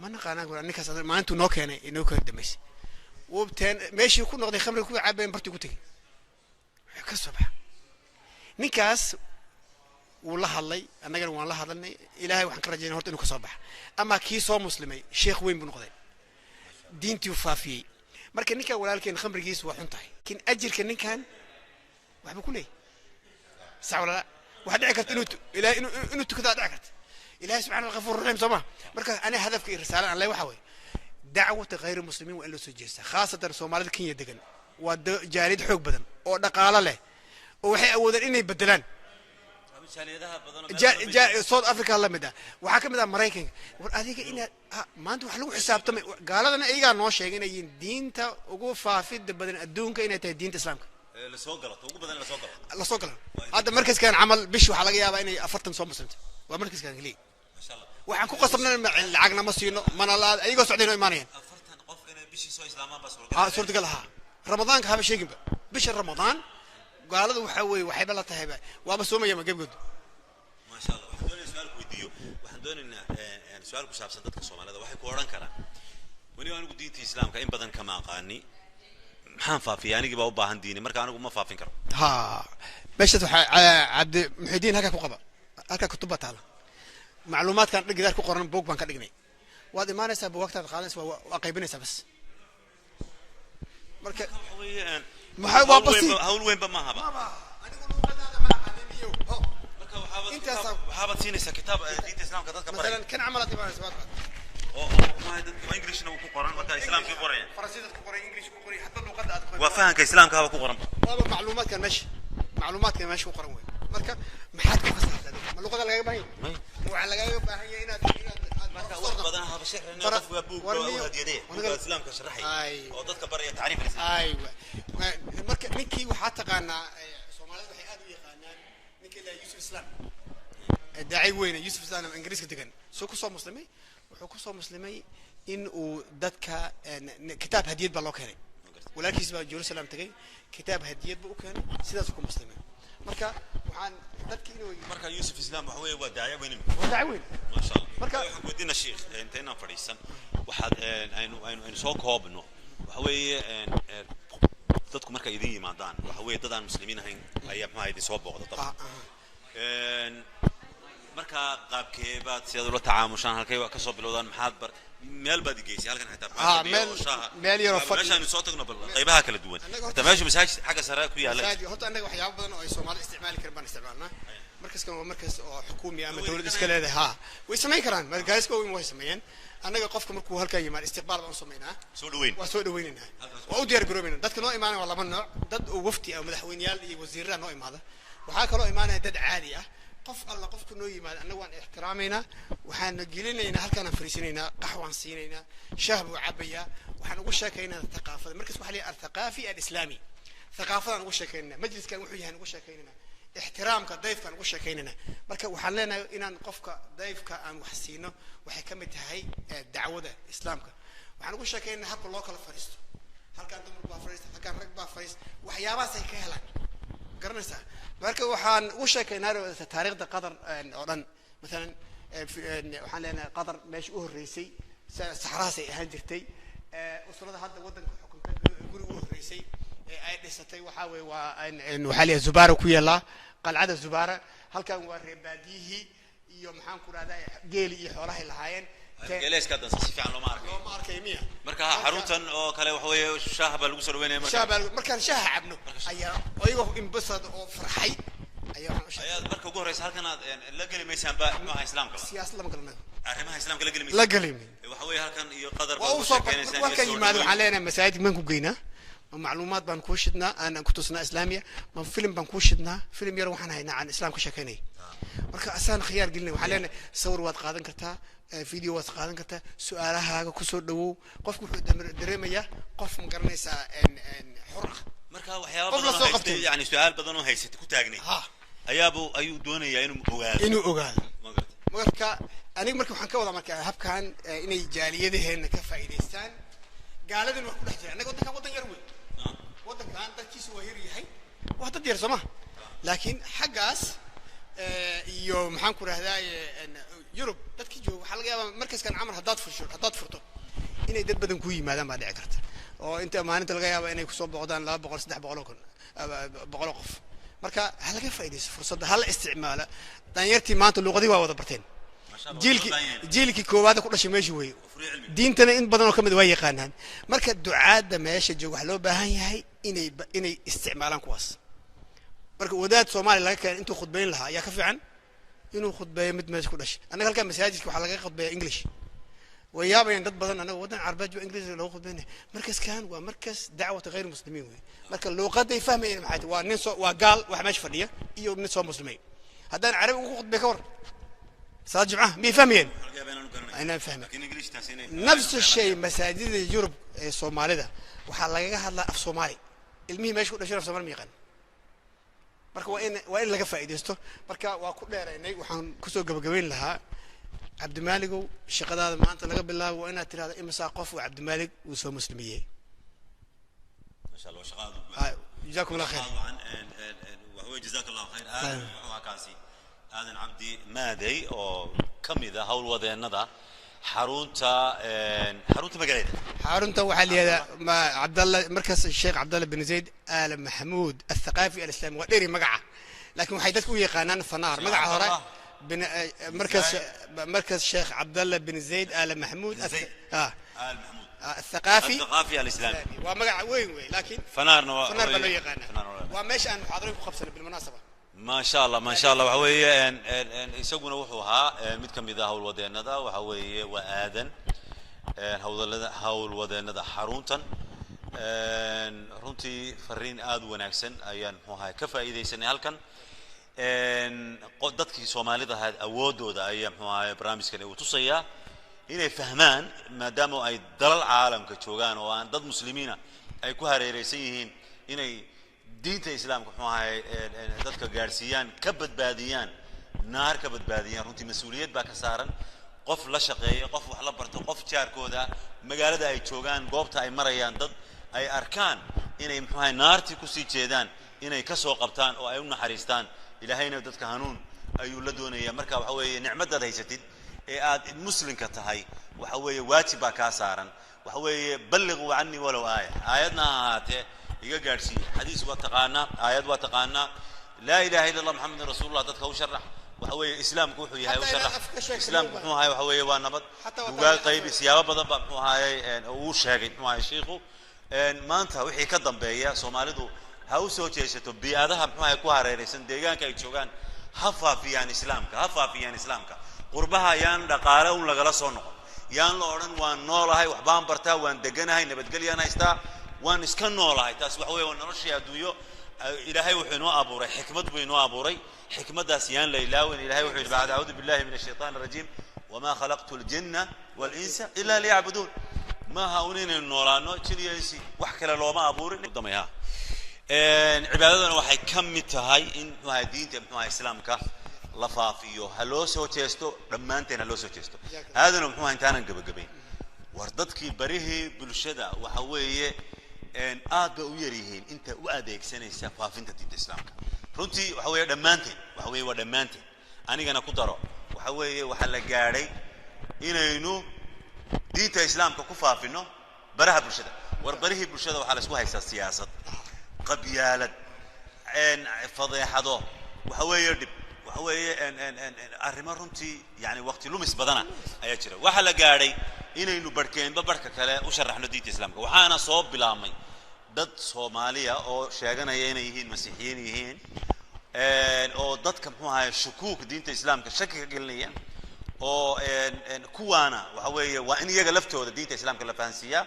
ما نقانا كور نكى ما أنتو نوك يعني نوك الدمس وبتن ماشي يكون نقدر خمر يكون عبين برتي قتي كسبح نكاس والله الله أنا قال والله هذا إلهي وحن كرجينا هرت إنه كصباح أما كيس هو مسلمي شيخ وين بنقضي دين توفافي مركن نكا ولا لكن خمر جيس وحنطحي كن أجر كن كان واحد بقول إيه ساعة ولا لا واحد عكرت إنه تكذا عكرت إلهي سبحانه الغفور الرحيم سما مركن أنا هدف رسالة الله وحوي دعوة غير المسلمين وإلا سجيسة خاصة الصوماليين كن يدقن وجاريد حق بدن ودقالة له وحي أود إنه يبدلان جاء صوت أفريقيا الله مده وحكم ده أمريكا وهذيك إن ما أنتوا حلو حساب تم قال أنا إيجا نوش يعني إن دين تا وقو فافيد بدن الدون كإنه تدين الإسلام لسوقلت وقو بدن لسوقلت هذا مركز كان عمل بيشو حلقة يا بيني أفرتن صوم مسلم ومركز كان ليه ما شاء الله وحنكو قصرنا العقنا مصينو من الله أيجا سعدين إيمانيين أفرتن قف إنه بيشي سوى إسلام بس صورة قالها رمضان كهذا شيء بيش رمضان قال هذا وحوي وحيب الله تهيبه وابسومه يوم قبل ما شاء الله weydiiyo waxaan doonaynaa su'aal ku saabsan dadka Soomaalida waxay ku oran karaan wani anigu diinta islaamka in badan kama aqaani maxaan faafiyaa anigii baa u baahan diini marka anigu ma faafin karo ha meeshaas waxa cabdi muxidiin halka ku qaba halka kutuba taala macluumaadkan dhigidaar ku qoran boog baan ka dhignay waad imaanaysaa buugtaada qaadanaysaa waa qaybinaysaa bas marka maxay waa basi hawl weyn ba ma haba anigu luqadaada ma aqaaniyo marka waxaaba siinaysaa kitaab diinta islaamka dadka baray مثلا كان عملت imaanaysaa oo ma dadka Englishna ku qoran marka islaamka qoraya farasiida ku qoran English ku qoran hatta luqada aad waa fahanka islaamka haba ku qoran waa macluumaadkan meesha ku qoran way marka maxaad ku fasirtaa ma luqada laga baahan yahay waxa laga baahan yahay inaad marka wax badan haba sharaxna qof waa buug oo hadiyadee buugga islaamka sharaxay oo dadka baraya taariikh islaam aywa marka ninkii waxa taqaanaa Soomaalida waxay aad u yaqaanaan ninkii la Yusuf Islam daaci weyn Yusuf Islam Ingiriiska degan soo ku soo muslimay wuxuu ku soo muslimay in uu dadka kitaab hadiyad baa loo keenay walaalkiis baa Jerusalem tagay kitaab hadiyad buu u keenay sidaas ku muslimay marka waxaan dadka inuu marka Yusuf Islam waxa weeye waa daaci weyn ma sha Allah marka waxaan weydiinaa sheekh inteena fadhiisan waxaad aynu soo koobno waxa weeye dadku marka idin yimaadaan waxa weeye dad aan muslimiin ahayn ayaa maxaa idin soo booqda dabcan marka qaabkee baad sidoo la tacaamushaan halkay ka soo bilowdaan maxaad bar meel baad geysay halkan xitaa meel yar oo fadhi meeshaan soo tagno bal qaybaha kala duwan tameeshu masaajid xagga sare ku yaala horta anaga waxyaabo badan oo ay Soomaali isticmaali karaan baan isticmaalnaa markaas kan waa markaas oo xukuumi ama dawladda iska leedahay ha way sameyn karaan markaas ko way sameeyeen anaga qofka markuu halka yimaado istiqbaal baan sameeynaa soo dhaweynaa waa u diyaar garoobeyna dadka noo imaanay waa laba nooc dad oo wafti ah madaxweynayaal iyo wasiirada noo imaada waxa kale oo imaanaya dad caadi ah qof alla qofku noo yimaado anagu waan ixtiraameynaa waxaan gelinaynaa halkaan fariisinaynaa qaxwaan siinaynaa shaah buu cabayaa waxaan ugu sheekaynaa thaqaafada markaas waxa la yiraahdaa thaqaafi al-islaami thaqaafadan ugu sheekaynaa majliskan wuxuu yahay ugu sheekaynaa ixtiraamka dayfkan ugu sheekaynaa marka waxaan leenahay inaan qofka dayfka aan wax siino waxay ka mid tahay dacwada islaamka waxaan ugu sheekaynaa habka loo kala fariisto halkaan dumar baa fariista halkaan rag baa fariista waxyaabahaas ay ka helaan garanaysaa marka waxaan ugu sheekaynaa taariikhda qadar oo dhan مثلا waxaan leenahay qadar meesha u horeysay saxraas ay ahaan jirtay usrada hadda wadanka xukunta guri u horeysay ay dhisatay waxa weey waa waxa la Zubaara ku yaala qalcada Zubaara halkan waa reebaadiyihii iyo maxaan ku raahdaa geeli iyo xoolaha lahaayeen geeleeska dan si fiican loo arkay miya marka xaruntan oo kale waxa weeye shaah baa lagu soo dhaweynaya markaan shaah cabno ayaa ayagoo inbasad oo farxay ayaa marka ugu horeysa halkan aad la gali maysaan baa ma islaamka siyaasad lama galno arrimaha islaamka la gali la gali waxa weeye halkan iyo qadar baa u sheekeynaysaa halkan yimaado waxaan leenahay masaajid man ku geynaa macluumaad baan ku shidnaa aan ku tusnaa islaamiya ma film baan ku shidnaa film yar waxaan haynaa aan islaamka sheekeynay marka asaan khiyaar gelinay waxaan leenahay sawir waad qaadan kartaa video waad qaadan kartaa su'aalahaaga ku soo dhawow qofku wuxuu dareemayaa qof ma garanaysaa xor ah marka waxyaabo badan yani su'aal badan oo haysatay ku taagnay ayuu doonayaa inuu ogaado marka aniga marka waxaan ka wadaa marka habkan inay jaaliyadaheena ka faa'iideystaan gaaladan wax ku dhex jira anaga wadan yar weyn wadankan dadkiisu waa yar yahay waa dad yar Soomaa laakiin xaggaas iyo maxaan ku raahdaa Yurub dadkii jooga waxa laga yaabaa markaaskan amar hadaad furto inay dad badan ku yimaadaan baa dhici karta oo inta maalinta laga yaabaa inay ku soo boqdaan 200 300 qof marka hal laga faa'iideysto fursadda hal isticmaala danyartii maanta luqadii waa wada barteen jiilkii koowaad ku dhashay meeshii weey diintana in badan oo kamid waa yaqaanaan marka ducaada meesha jooga waxa loo baahan yahay inay isticmaalaan kuwaas marka wadaad Soomaali laga keenay intuu khudbayn lahaa ayaa ka fiican inuu khudbeeyo mid meesha ku dhashay anaga halka masaajidka waxa laga khudbeeyaa English ويابين دد بدن أنا ودن عربي وإنجليزي لو خذينه مركز كان ومركز دعوة غير مسلمين مركز لو قد يفهم إيه محيط ونسوا وقال وحماش فدية إيو نسوا مسلمين هذا عربي وخذ بكور صار جمعة بيفهمين أنا فاهم نفس الشيء مساجد يوروب الصومالي ده وحلاقيها هلا في صومالي المهم ماشي ولا شيء في صومالي ميقان مركز وين لقى فائدته مركز وأقول له إني وحن كسر قبل لها عبد المالك الشقة هذا ما أنت لقب الله وأنا ترى هذا إما ساقف وعبد المالك وسوى مسلمية. ما شاء الله شغال. جزاكم الله خير. وهو جزاك الله خير. هذا عبدي مادي أو kamid ah hawlwadeennada xarunta magaceeda xarunta waxaa leeyahay Cabdalla markaas Sheikh Cabdalla bin Zayd Al Mahmoud الثقافي الإسلامي وديري مقعة لكن waxay dadku u yaqaanaan fanaar magaca hore مركز الشيخ عبد الله بن زيد آل محمود الثقافي الإسلامي ومقع وين لكن فنار بلو يقانا وماشي أن محاضرين خبصنا بالمناسبة ما شاء الله وحوي يسوون وحوها متكم إذا هو الودين هذا وحوي وآذن هو الودين هذا حرونتا runtii fariin aad u wanaagsan ayaan muxuu ka faa'iideysanay halkan dadkii Soomaalida ahayd awoodooda ayaa muxuu barnaamijkan uu tusayaa inay fahmaan maadaama ay dalal caalamka joogaan oo aan dad muslimiina ay ku hareereysan yihiin inay diinta islaamka muxuu dadka gaarsiiyaan ka badbaadiyaan naar ka badbaadiyaan runtii mas'uuliyad baa ka saaran qof la shaqeeyo qof wax la barto qof jaarkooda magaalada ay joogaan goobta ay marayaan dad ay arkaan inay muxuu naartii ku sii jeedaan inay ka soo qabtaan oo ay u naxariistaan ilaahayna dadka hanuun ayuu la doonayaa marka waxa weeye nicmadaad haysatid ee aad muslimka tahay waxa weeye waajib baa ka saaran waxa weeye ballighu anni walaw aayadna ahaatee iga gaarsiiyo xadiis waa taqaanaa aayad waa taqaanaa laa ilaaha illa allah muhammadur rasuulullah dadka u sharax waxa weeye islaamku wuxuu yahay u sharax islaamku muxuu ahaa waxa weeye waa nabad dugaal qayb siyaabo badan baa muxuu ahaa uu sheegay muxuu ahaa sheekhu maanta wixii ka dambeeya Soomaalidu ha u soo jeesato bi'adaha muxuu ku hareeraysan deegaanka ay joogaan ha faafiyaan islaamka qurbaha yaan dhaqaale u lagala soo noqon yaan la oran waan noolahay wax baan bartaa waan deganahay nabadgelyan haystaa waan iska noolahay taas waxa weeye noloshii adduunyo ilaahay wuxuu inoo abuuray xikmad buu inoo abuuray xikmadaas yaan la ilaawin ilaahay wuxuu yidhi a'uudu billahi minash shaytaanir rajiim wama khalaqtul jinna wal insa illa liya'budun ما هاونين النورانو تشيليسي وحكلا لو ما أبورين قدامها عبادتنا وحي كم متهاي إن وهاي دين تبنوا إسلام كه لفافيو هلو سو تيستو لما أنت هلو سو تيستو هذا نحن إنتانا قبين وردتك بريه بالشدة وحويه إن آد ويريهين أنت وأديك سنة سفافين تدين إسلام كه رنتي وحويه دمانتين وحويه ودمانتين أنا جانا قدرة وحويه وحلا جاري إنه diinta islaamka ku faafino baraha bulshada war barihi bulshada waxa la isku haysta siyaasad qabyaalad fadeexado waxa weeye dib waxa weeye arrimo runtii yani waqti lumis badana ayaa jira waxa la gaaray inaynu barkeenba barka kale u sharaxno diinta islaamka waxaana soo bilaabmay dad Soomaaliya oo sheeganaya inay yihiin masiixiyiin yihiin oo dadka muxuu ahaa shukuuk diinta islaamka shaki ka gelinaya oo kuwaana waxa weeye waa in iyaga laftooda diinta islaamka la fahansiiyaa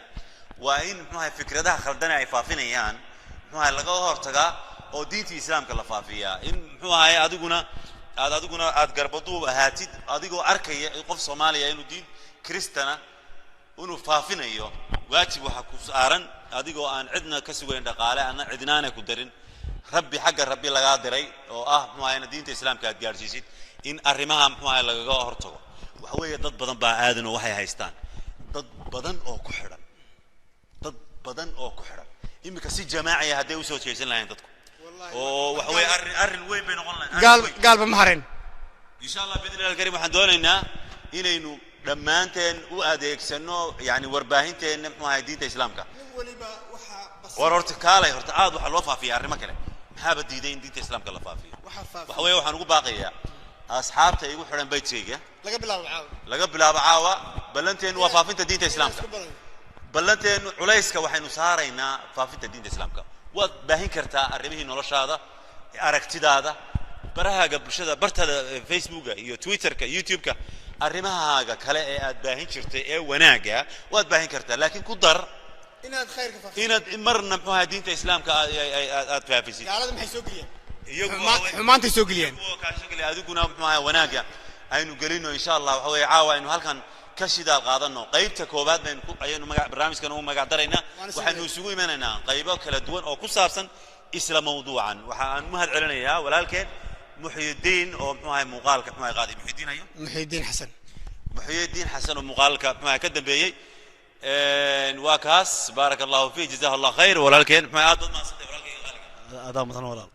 waa in muxuu fikradaha khaldan ay faafinayaan muxuu laga hortagaa oo diinta islaamka la faafiyaa in muxuu adiguna aad garbadu ahaatid adigoo arkaya qof Soomaaliya inuu diin kristana inuu faafinayo waajib waxa ku saaran adigoo aan cidna ka sugayn dhaqaale aan cidnaana ku darin rabbi xagga rabbi laga diray oo muxuu diinta islaamka aad gaarsiisid in arrimaha muxuu laga hortago waxa weeye dad badan baa aadan oo waxay haystaan dad badan oo ku xiran imika si jamaaci ah haday u soo jeesan lahayn dadku oo waxa weeye arrin weyn bay noqon lahayn galba maharin insha Allah bidillah karim waxaan doonaynaa inaynu dhamaanteen u adeegsano yani warbaahinteena muxuu diinta islaamka waliba waxa horta kaalay horta aad waxa loo faafiyaa arrimo kale maxaa badiiday in diinta islaamka la faafiyo waxa weeye waxaan ugu baaqayaa asxaabta igu xiran baytayga laga bilaabo caawa balanteen waa faafinta diinta islaamka balanteen culayska waxaynu saaraynaa faafinta diinta islaamka waad baahin kartaa arrimihii noloshaada aragtidaada barahaaga bulshada bartada facebooka iyo twitterka youtubeka arrimahaaga kale ee aad baahin jirtay ee wanaaga waad baahin kartaa laakiin ku dar inaad khayrka faafiso inaad marna muxuu diinta islaamka aad faafisid gaalada maxay soo geliyeen xumaanta soo geliyeen adiguna muxuu wanaaga aynu galino insha Allah waxa weeye caawa aynu halkan ka shidaal qaadano qaybta koobaad aynu barnaamijkan u magac daraynaa waxaanu isugu imaanaynaa qaybo kala duwan oo ku saabsan isla mawduucan waxaan mahad celinayaa walaalkeen muxyidiin oo muxuu muuqaalka muxuu qaaday muxyidiin xasan oo muuqaalka muxuu ka dambeeyay waa kaas barakallahu fi jazakallahu khayr walaalkeen muxuu aad ma هذا مثلا ولا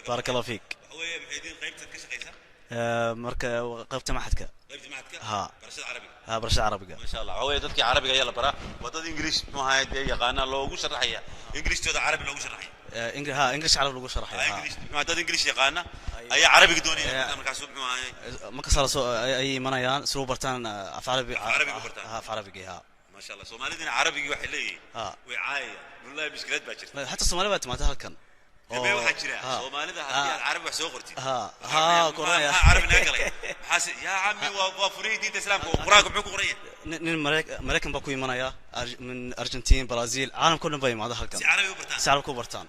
بارك الله فيك هو محيدين قيبتك كشقيسة marka qaybta maxadka qaybta maxadka ha barashada carabiga barashada carabiga ما شاء الله هو dadkii carabiga ayaa la baraa wadada english maxay ay yaqaana loogu sharaxaya englishooda carabi loogu sharaxaya english carabi lagu sharaxaya english dad english yaqaana ayaa carabiga doonaya markaas wuxuu ahay marka sala ay imanayaan soo bartaan af carabiga ha ما شاء الله soomaalidina carabiga waxay leeyihiin way caayaya wallahi biskilad baa jirta hatta Soomaaliya baa timaada halkan oo waxa jira soomaalida hadii aad carabi wax soo qortid qoraya carabi naga galay xaas ya ammi waa furiidinta islaamka quraanka muxuu ku qoraya nin Mareykan baa ku imanaya min Argentina Brazil caalamka dhan baa imaada halkan si carabi u bartaan carabi ku bartaan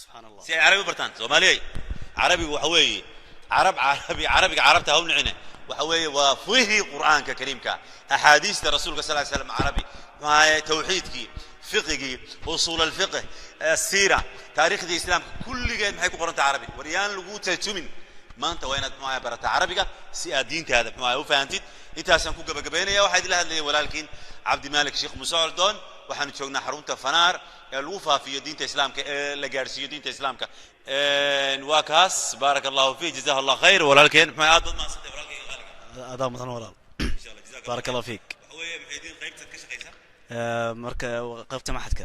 subhanallah si carabi u bartaan Soomaaliya carabiga waxa weeye carabiga carabta haw nicina waxa weeye waa fihi quraanka kariimka ahadiista rasuulka sallallahu alayhi wasallam carabi ma tawxiidki fiqigi usul al-fiqh as-sira taariikh al-islam kulligeed maxay ku qoranta carabi wariyaan lagu tajumin maanta waa inaad ma barata carabiga si aad diintaada ma u fahamtid intaasan ku gabagabeynaya waxa idin la hadlayay walaalkiin Abdi Malik Sheikh Musa Aldon waxaan joognaa xarunta Fanaar ee lagu faafiyo diinta islaamka ee la gaarsiiyo diinta islaamka waa kaas barakallahu fi jazakallahu khayr walaalkiin ma aad ma santay walaalkiin هذا مثلا ولا بارك الله فيك هو محيدين قيبتك كشقيسه marka qaybta maxadka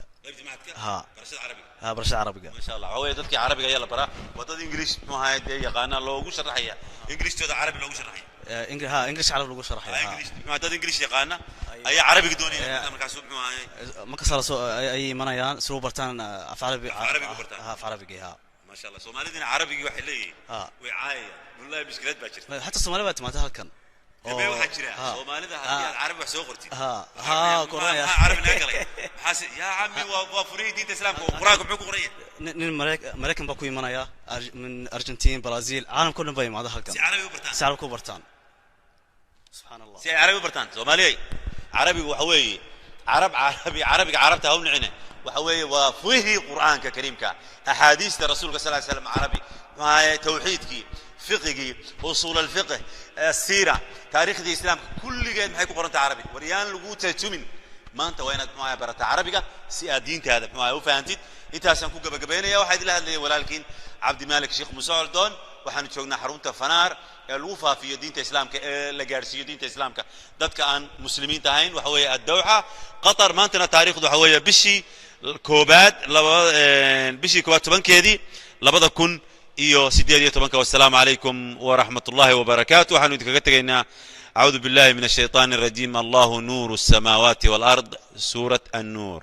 ha barashada carabiga barashada carabiga ما شاء الله هو dadkii carabiga ayaa la baraa wadada english maxay ay yaqaana loogu sharaxaya englishooda carabi loogu sharaxaya english carabi lagu sharaxaya english dad english yaqaana ayaa carabiga doonaya markaas wuxuu ahay marka sala ay imanayaan soo bartaan af carabiga ha ما شاء الله soomaalidina carabiga waxay leeyihiin way caayaya wallahi biskilad baa jirta hatta Soomaaliya baa timaada halkan oo waxa jira soomaalida hadii aad carabi wax soo qortid qoraya carabi naga galay xaas ya ammi waa furiidinta islaamka quraanka muxuu ku qoraya nin Mareykan baa ku imanaya min Argentina Brazil caalamka dhan baa imaada halkan si carabi u bartaan carabi ku bartaan subhanallah si carabi u bartaan Soomaaliya carabiga waxa weeye carabiga carabta haw nicina waxa weeye waa fihi quraanka kariimka ahadiista rasuulka sallallahu alayhi wasallam carabi ma tawxiidki fiqigi usul al-fiqh as-sira taariikh al-islam kulligeed maxay ku qoranta carabi wariyaan lagu tajumin maanta waa inaad ma barata carabiga si aad diintaada ma u fahamtid intaasan ku gabagabeynaya waxa idin la hadlayay walaalkiin Abdi Malik Sheikh Musa Aldon waxaan joognaa xarunta Fanaar ee lagu faafiyo diinta islaamka ee la gaarsiiyo diinta islaamka dadka aan muslimiinta ahayn waxa weeye ad-Dawha Qatar maantana taariikhdu waxa weeye bishii koobaad bishii koobaad 10keedii 2018 والسلام عليكم ورحمة الله وبركاته waxaan idinkaga tagaynaa أعوذ بالله من الشيطان الرجيم الله نور السماوات والأرض سورة النور